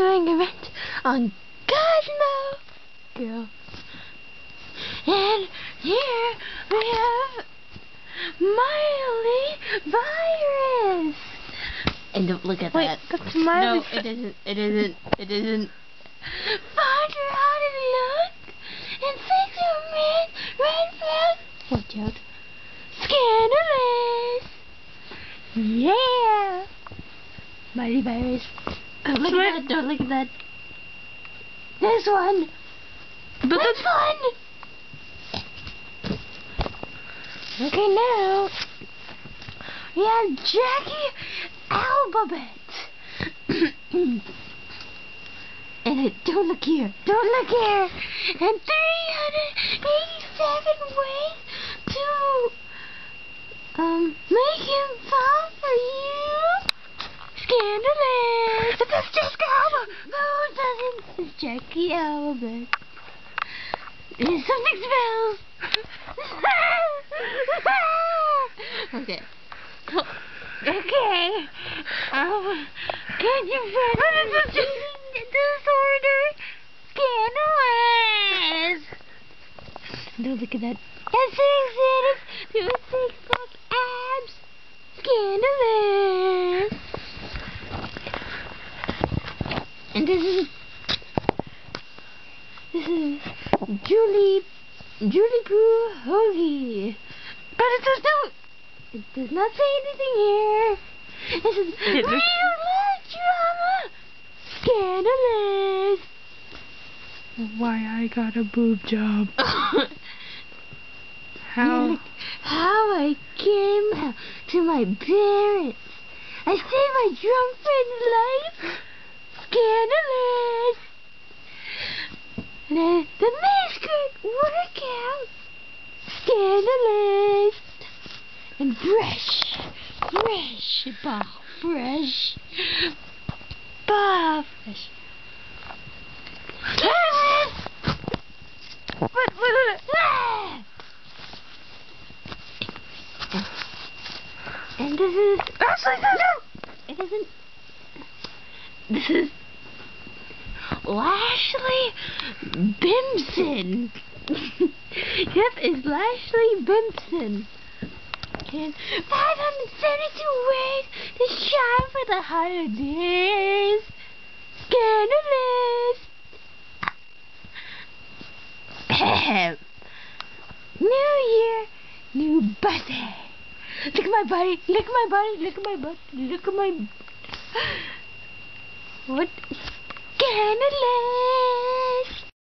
doing a rant on Cosmo Girl. And here we have Miley Virus. And don't look at that. That's Miley. No, it isn't. It isn't. It isn't. Find her how to look and fix her man red flag. Watch out. Scandalous. Yeah. Miley Virus. Don't look at that. Don't look at that. This one. But Which one? Okay, now we have Jackie Alphabet. And don't look here. Don't look here. And 387 ways to make him fall for you. Scandalous. That's Jessica Alba. Who doesn't? It's Jackie Alphabet. There's something smells. Okay. Okay. Can you find the disorder? Scandalous. Don't look at that. And 6 minutes to a 6-pack abs. Scandalous. And this is Julie Poo Hoagie. But it does not say anything here. This is real life drama. Scandalous. Why I got a boob job? How I came to my parents. I saved my drunk friend's life. Scandalous. The miniskirt workout. Scandalous. And fresh, bah, fresh. And this is it isn't. This is Lashley Bimson. Yep, it's Lashley Bimson. And 572 ways to shine for the holidays. Scandalous. New year, new body. Look at my body. Look at my body. Look at my butt. Look at my. What? Scandalous.